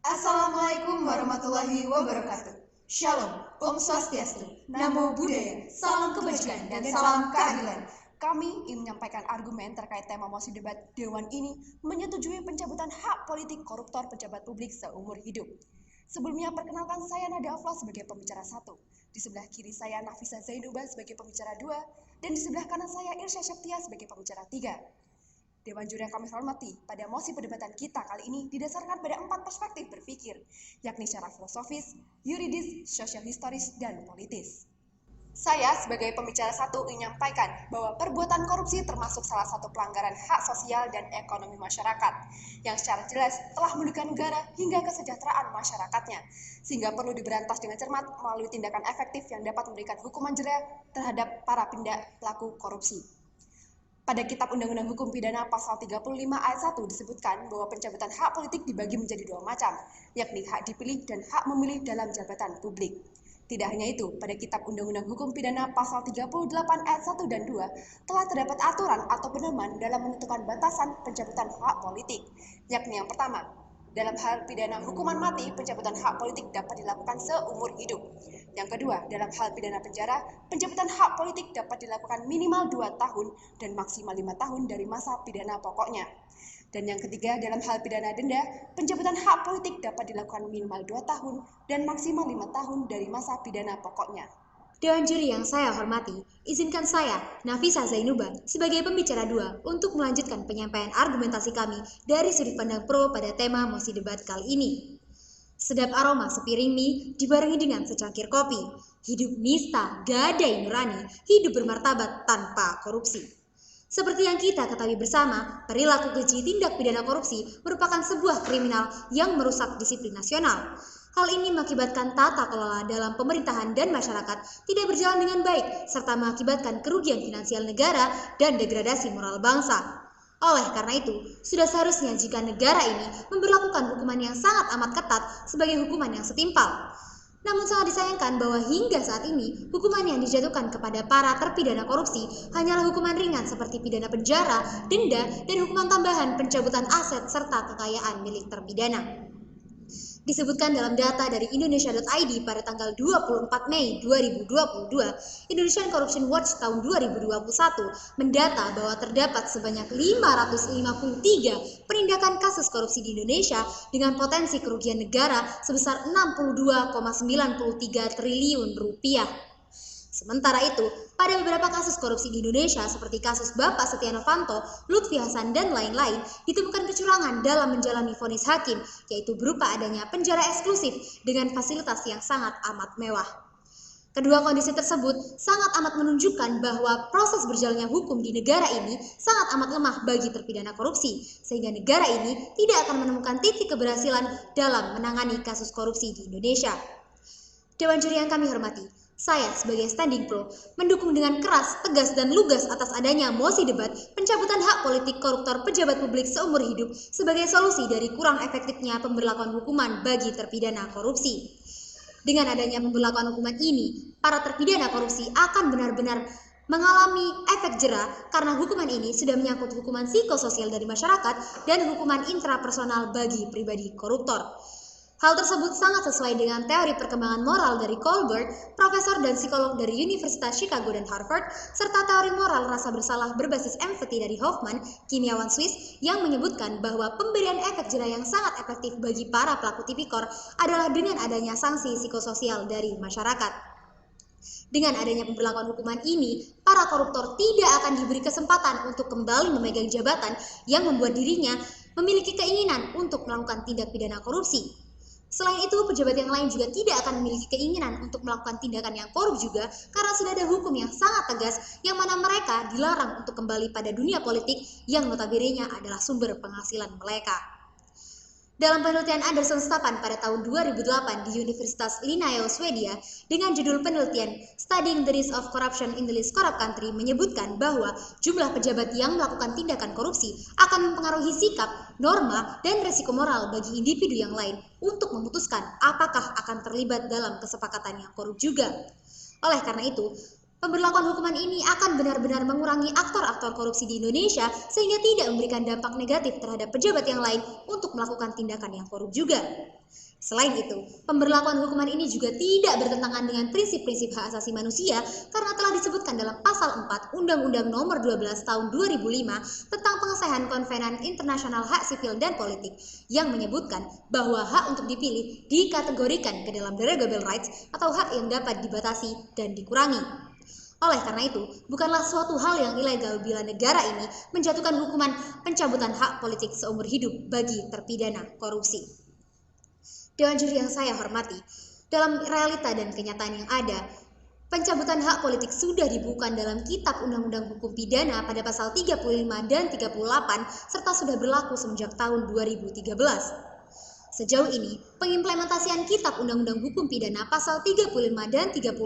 Assalamualaikum warahmatullahi wabarakatuh. Shalom, Om Swastiastu, Namo Buddhaya, salam kebajikan dan salam keadilan. Kami ingin menyampaikan argumen terkait tema mosi debat Dewan ini menyetujui pencabutan hak politik koruptor pejabat publik seumur hidup. Sebelumnya perkenalkan saya Nada Afla sebagai pembicara 1. Di sebelah kiri saya Nafisa Zainuba sebagai pembicara 2 dan di sebelah kanan saya Irsya Syaftia sebagai pembicara 3. Dewan juri yang kami hormati, pada mosi perdebatan kita kali ini didasarkan pada 4 perspektif berpikir, yakni secara filosofis, yuridis, sosial historis, dan politis. Saya sebagai pembicara 1 ingin menyampaikan bahwa perbuatan korupsi termasuk salah satu pelanggaran hak sosial dan ekonomi masyarakat, yang secara jelas telah merugikan negara hingga kesejahteraan masyarakatnya, sehingga perlu diberantas dengan cermat melalui tindakan efektif yang dapat memberikan hukuman jera terhadap para pelaku korupsi. Pada Kitab Undang-Undang Hukum Pidana Pasal 35 Ayat 1 disebutkan bahwa pencabutan hak politik dibagi menjadi 2 macam, yakni hak dipilih dan hak memilih dalam jabatan publik. Tidak hanya itu, pada Kitab Undang-Undang Hukum Pidana Pasal 38 Ayat 1 dan 2 telah terdapat aturan atau pedoman dalam menentukan batasan pencabutan hak politik, yakni yang pertama, dalam hal pidana hukuman mati, pencabutan hak politik dapat dilakukan seumur hidup. Yang kedua, dalam hal pidana penjara, pencabutan hak politik dapat dilakukan minimal 2 tahun dan maksimal 5 tahun dari masa pidana pokoknya. Dan yang ketiga, dalam hal pidana denda, pencabutan hak politik dapat dilakukan minimal 2 tahun dan maksimal 5 tahun dari masa pidana pokoknya. Dewan juri yang saya hormati, izinkan saya, Nafisa Zainuba, sebagai pembicara 2 untuk melanjutkan penyampaian argumentasi kami dari sudut pandang pro pada tema mosi debat kali ini. Sedap aroma sepiring mie dibarengi dengan secangkir kopi. Hidup nista, gadai nurani, hidup bermartabat tanpa korupsi. Seperti yang kita ketahui bersama, perilaku keji tindak pidana korupsi merupakan sebuah kriminal yang merusak disiplin nasional. Hal ini mengakibatkan tata kelola dalam pemerintahan dan masyarakat tidak berjalan dengan baik, serta mengakibatkan kerugian finansial negara dan degradasi moral bangsa. Oleh karena itu, sudah seharusnya jika negara ini memberlakukan hukuman yang sangat amat ketat sebagai hukuman yang setimpal. Namun sangat disayangkan bahwa hingga saat ini, hukuman yang dijatuhkan kepada para terpidana korupsi hanyalah hukuman ringan seperti pidana penjara, denda, dan hukuman tambahan pencabutan aset serta kekayaan milik terpidana. Disebutkan dalam data dari Indonesia.id pada tanggal 24 Mei 2022, Indonesian Corruption Watch tahun 2021 mendata bahwa terdapat sebanyak 553 penindakan kasus korupsi di Indonesia dengan potensi kerugian negara sebesar 62,93 triliun rupiah. Sementara itu, pada beberapa kasus korupsi di Indonesia seperti kasus Bapak Setia Novanto, Lutfi Hasan, dan lain-lain, ditemukan kecurangan dalam menjalani vonis hakim, yaitu berupa adanya penjara eksklusif dengan fasilitas yang sangat amat mewah. Kedua kondisi tersebut sangat amat menunjukkan bahwa proses berjalannya hukum di negara ini sangat amat lemah bagi terpidana korupsi, sehingga negara ini tidak akan menemukan titik keberhasilan dalam menangani kasus korupsi di Indonesia. Dewan juri yang kami hormati, saya sebagai standing pro mendukung dengan keras, tegas, dan lugas atas adanya mosi debat pencabutan hak politik koruptor pejabat publik seumur hidup sebagai solusi dari kurang efektifnya pemberlakuan hukuman bagi terpidana korupsi. Dengan adanya pemberlakuan hukuman ini, para terpidana korupsi akan benar-benar mengalami efek jera karena hukuman ini sudah menyangkut hukuman psikososial dari masyarakat dan hukuman intrapersonal bagi pribadi koruptor. Hal tersebut sangat sesuai dengan teori perkembangan moral dari Kohlberg, profesor dan psikolog dari Universitas Chicago dan Harvard, serta teori moral rasa bersalah berbasis empati dari Hoffman, kimiawan Swiss, yang menyebutkan bahwa pemberian efek jera yang sangat efektif bagi para pelaku tipikor adalah dengan adanya sanksi psikososial dari masyarakat. Dengan adanya pemberlakuan hukuman ini, para koruptor tidak akan diberi kesempatan untuk kembali memegang jabatan yang membuat dirinya memiliki keinginan untuk melakukan tindak pidana korupsi. Selain itu, pejabat yang lain juga tidak akan memiliki keinginan untuk melakukan tindakan yang korup juga karena sudah ada hukum yang sangat tegas yang mana mereka dilarang untuk kembali pada dunia politik yang notabene-nya adalah sumber penghasilan mereka. Dalam penelitian Anderson Stapan pada tahun 2008 di Universitas Linnaeus, Swedia, dengan judul penelitian Studying the Risk of Corruption in the Least Corrupt Country menyebutkan bahwa jumlah pejabat yang melakukan tindakan korupsi akan mempengaruhi sikap, norma, dan resiko moral bagi individu yang lain untuk memutuskan apakah akan terlibat dalam kesepakatan yang korup juga. Oleh karena itu, Pemberlakuan hukuman ini akan benar-benar mengurangi aktor-aktor korupsi di Indonesia sehingga tidak memberikan dampak negatif terhadap pejabat yang lain untuk melakukan tindakan yang korup juga. Selain itu, pemberlakuan hukuman ini juga tidak bertentangan dengan prinsip-prinsip hak asasi manusia karena telah disebutkan dalam Pasal 4 Undang-Undang Nomor 12 Tahun 2005 tentang pengesahan Konvenan Internasional Hak Sipil dan Politik yang menyebutkan bahwa hak untuk dipilih dikategorikan ke dalam derogable rights atau hak yang dapat dibatasi dan dikurangi. Oleh karena itu, bukanlah suatu hal yang ilegal bila negara ini menjatuhkan hukuman pencabutan hak politik seumur hidup bagi terpidana korupsi. Dewan juri yang saya hormati, dalam realita dan kenyataan yang ada, pencabutan hak politik sudah dibukukan dalam Kitab Undang-Undang Hukum Pidana pada pasal 35 dan 38 serta sudah berlaku semenjak tahun 2013. Sejauh ini, pengimplementasian Kitab Undang-Undang Hukum Pidana pasal 35 dan 38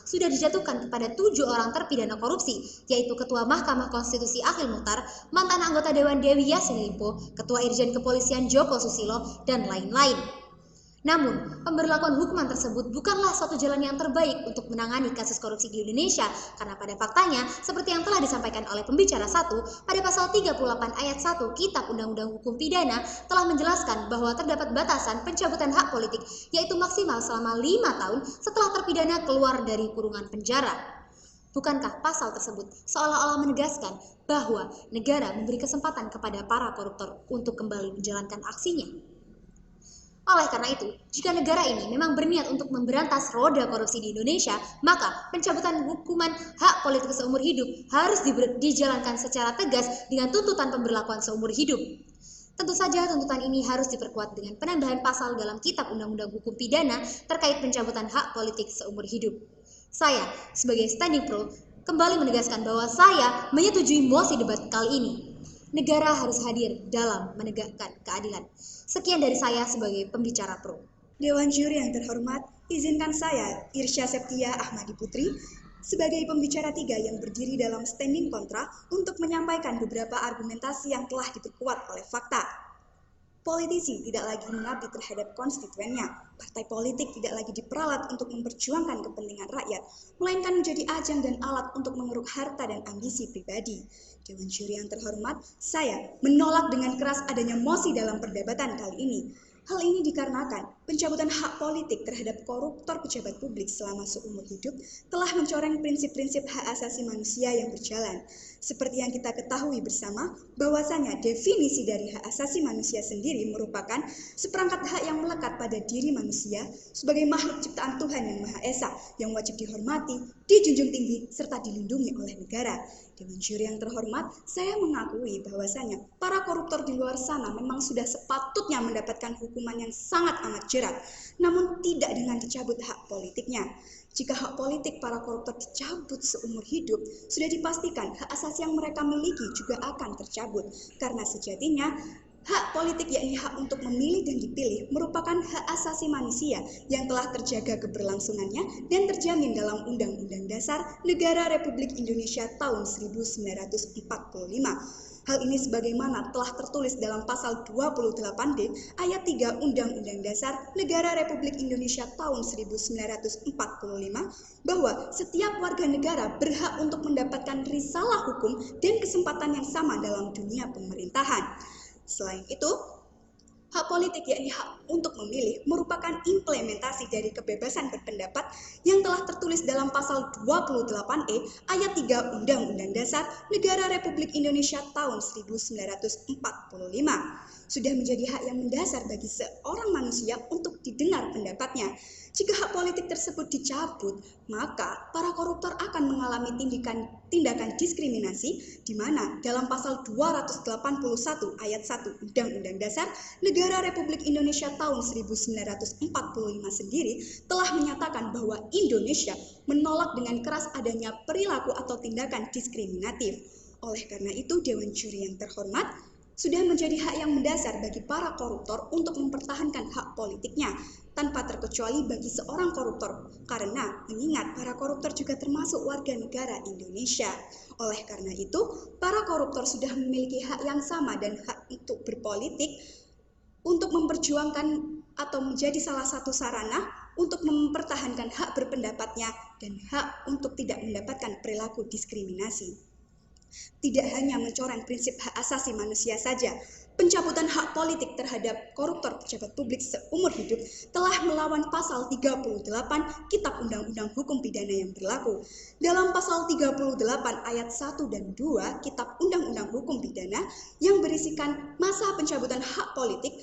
sudah dijatuhkan kepada 7 orang terpidana korupsi, yaitu Ketua Mahkamah Konstitusi Akhil Muchtar, mantan anggota Dewan Dewi Yassin Limpo, Ketua Irjen Kepolisian Joko Susilo, dan lain-lain. Namun, pemberlakuan hukuman tersebut bukanlah suatu jalan yang terbaik untuk menangani kasus korupsi di Indonesia, karena pada faktanya, seperti yang telah disampaikan oleh pembicara 1, pada pasal 38 ayat 1 Kitab Undang-Undang Hukum Pidana telah menjelaskan bahwa terdapat batasan pencabutan hak politik, yaitu maksimal selama 5 tahun setelah terpidana keluar dari kurungan penjara. Bukankah pasal tersebut seolah-olah menegaskan bahwa negara memberi kesempatan kepada para koruptor untuk kembali menjalankan aksinya? Oleh karena itu, jika negara ini memang berniat untuk memberantas roda korupsi di Indonesia, maka pencabutan hukuman hak politik seumur hidup harus dijalankan secara tegas dengan tuntutan pemberlakuan seumur hidup. Tentu saja tuntutan ini harus diperkuat dengan penambahan pasal dalam Kitab Undang-Undang Hukum Pidana terkait pencabutan hak politik seumur hidup. Saya, sebagai standing pro, kembali menegaskan bahwa saya menyetujui mosi debat kali ini. Negara harus hadir dalam menegakkan keadilan. Sekian dari saya sebagai pembicara pro. Dewan juri yang terhormat, izinkan saya, Irsya Septia Ahmadi Putri, sebagai pembicara 3 yang berdiri dalam standing kontra untuk menyampaikan beberapa argumentasi yang telah diperkuat oleh fakta. Politisi tidak lagi mengabdi terhadap konstituennya. Partai politik tidak lagi diperalat untuk memperjuangkan kepentingan rakyat, melainkan menjadi ajang dan alat untuk mengeruk harta dan ambisi pribadi. Dewan juri yang terhormat, saya menolak dengan keras adanya mosi dalam perdebatan kali ini. Hal ini dikarenakan pencabutan hak politik terhadap koruptor pejabat publik selama seumur hidup telah mencoreng prinsip-prinsip hak asasi manusia yang berjalan. Seperti yang kita ketahui bersama, bahwasanya definisi dari hak asasi manusia sendiri merupakan seperangkat hak yang melekat pada diri manusia sebagai makhluk ciptaan Tuhan yang Maha Esa yang wajib dihormati, dijunjung tinggi, serta dilindungi oleh negara. Dewan juri yang terhormat, saya mengakui bahwasanya para koruptor di luar sana memang sudah sepatutnya mendapatkan hukuman yang sangat amat jerat, namun tidak dengan dicabut hak politiknya. Jika hak politik para koruptor dicabut seumur hidup, sudah dipastikan hak asasi yang mereka miliki juga akan tercabut, karena sejatinya hak politik yakni hak untuk memilih dan dipilih merupakan hak asasi manusia yang telah terjaga keberlangsungannya dan terjamin dalam Undang-Undang Dasar Negara Republik Indonesia tahun 1945. Hal ini sebagaimana telah tertulis dalam pasal 28D ayat 3 Undang-Undang Dasar Negara Republik Indonesia tahun 1945 bahwa setiap warga negara berhak untuk mendapatkan risalah hukum dan kesempatan yang sama dalam dunia pemerintahan. Selain itu, hak politik yakni hak untuk memilih merupakan implementasi dari kebebasan berpendapat yang telah tertulis dalam pasal 28E ayat 3 Undang-Undang Dasar Negara Republik Indonesia tahun 1945. Sudah menjadi hak yang mendasar bagi seorang manusia untuk didengar pendapatnya. Jika hak politik tersebut dicabut, maka para koruptor akan mengalami tindakan diskriminasi di mana dalam pasal 281 ayat 1 Undang-Undang Dasar Negara Republik Indonesia tahun 1945 sendiri telah menyatakan bahwa Indonesia menolak dengan keras adanya perilaku atau tindakan diskriminatif. Oleh karena itu, Dewan Juri yang terhormat, sudah menjadi hak yang mendasar bagi para koruptor untuk mempertahankan hak politiknya tanpa terkecuali bagi seorang koruptor, karena mengingat para koruptor juga termasuk warga negara Indonesia. Oleh karena itu, para koruptor sudah memiliki hak yang sama dan hak untuk berpolitik untuk memperjuangkan atau menjadi salah satu sarana untuk mempertahankan hak berpendapatnya dan hak untuk tidak mendapatkan perilaku diskriminasi. Tidak hanya mencoreng prinsip hak asasi manusia saja, pencabutan hak politik terhadap koruptor pejabat publik seumur hidup telah melawan pasal 38 Kitab Undang-Undang Hukum Pidana yang berlaku. Dalam pasal 38 ayat 1 dan 2 Kitab Undang-Undang Hukum Pidana yang berisikan masa pencabutan hak politik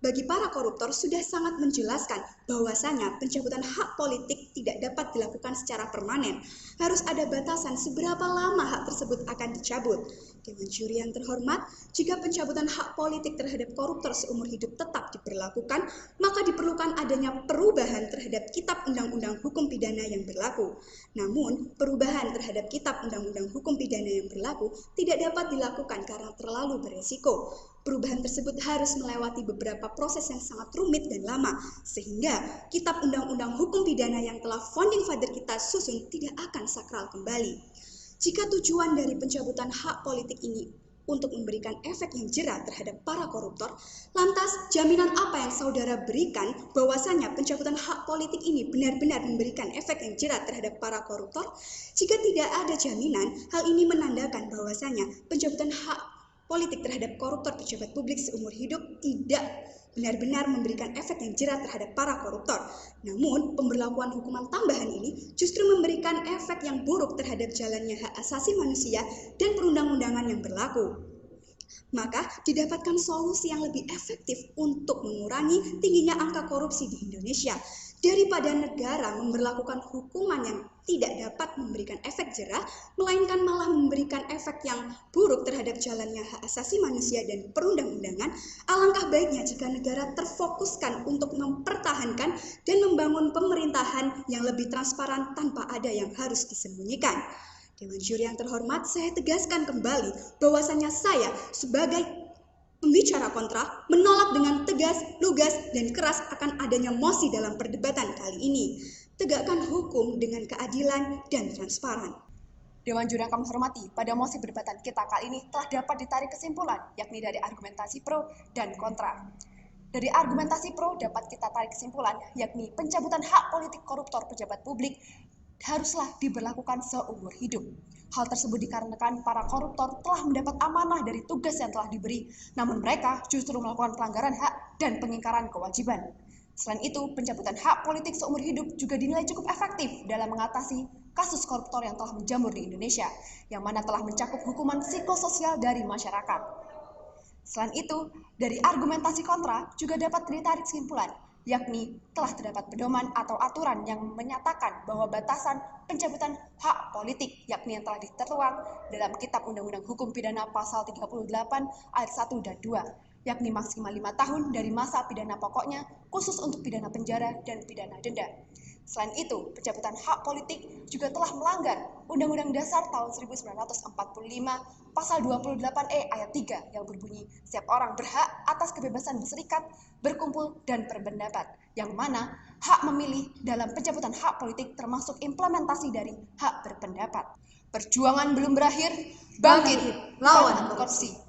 bagi para koruptor sudah sangat menjelaskan bahwasanya pencabutan hak politik tidak dapat dilakukan secara permanen. Harus ada batasan seberapa lama hak tersebut akan dicabut. Dewan juri yang terhormat, jika pencabutan hak politik terhadap koruptor seumur hidup tetap diberlakukan, maka diperlukan adanya perubahan terhadap Kitab Undang-Undang Hukum Pidana yang berlaku. Namun, perubahan terhadap Kitab Undang-Undang Hukum Pidana yang berlaku tidak dapat dilakukan karena terlalu beresiko. Perubahan tersebut harus melewati beberapa proses yang sangat rumit dan lama, sehingga Kitab Undang-Undang Hukum Pidana yang telah founding father kita susun tidak akan sakral kembali. Jika tujuan dari pencabutan hak politik ini untuk memberikan efek yang jera terhadap para koruptor, lantas jaminan apa yang saudara berikan bahwasanya pencabutan hak politik ini benar-benar memberikan efek yang jera terhadap para koruptor? Jika tidak ada jaminan, hal ini menandakan bahwasanya pencabutan hak politik terhadap koruptor pejabat publik seumur hidup tidak benar-benar memberikan efek yang jera terhadap para koruptor. Namun, pemberlakuan hukuman tambahan ini justru memberikan efek yang buruk terhadap jalannya hak asasi manusia dan perundang-undangan yang berlaku. Maka, didapatkan solusi yang lebih efektif untuk mengurangi tingginya angka korupsi di Indonesia. Daripada negara memberlakukan hukuman yang tidak dapat memberikan efek jera, melainkan malah memberikan efek yang buruk terhadap jalannya hak asasi manusia dan perundang-undangan, alangkah baiknya jika negara terfokuskan untuk mempertahankan dan membangun pemerintahan yang lebih transparan tanpa ada yang harus disembunyikan. Dewan juri yang terhormat, saya tegaskan kembali bahwasanya saya sebagai pembicara kontra menolak dengan tegas, lugas, dan keras akan adanya mosi dalam perdebatan kali ini. Tegakkan hukum dengan keadilan dan transparan. Dewan juri yang kami hormati, pada mosi perdebatan kita kali ini telah dapat ditarik kesimpulan, yakni dari argumentasi pro dan kontra. Dari argumentasi pro dapat kita tarik kesimpulan, yakni pencabutan hak politik koruptor pejabat publik haruslah diberlakukan seumur hidup. Hal tersebut dikarenakan para koruptor telah mendapat amanah dari tugas yang telah diberi, namun mereka justru melakukan pelanggaran hak dan pengingkaran kewajiban. Selain itu, pencabutan hak politik seumur hidup juga dinilai cukup efektif dalam mengatasi kasus koruptor yang telah menjamur di Indonesia, yang mana telah mencakup hukuman psikososial dari masyarakat. Selain itu, dari argumentasi kontra juga dapat ditarik kesimpulan, yakni telah terdapat pedoman atau aturan yang menyatakan bahwa batasan pencabutan hak politik, yakni yang telah ditertuang dalam Kitab Undang-Undang Hukum Pidana pasal 38 ayat 1 dan 2, yakni maksimal 5 tahun dari masa pidana pokoknya khusus untuk pidana penjara dan pidana denda. Selain itu, pencabutan hak politik juga telah melanggar Undang-Undang Dasar tahun 1945 pasal 28E ayat 3 yang berbunyi setiap orang berhak atas kebebasan berserikat, berkumpul, dan berpendapat, yang mana hak memilih dalam pencabutan hak politik termasuk implementasi dari hak berpendapat. Perjuangan belum berakhir, bangkit, lawan korupsi.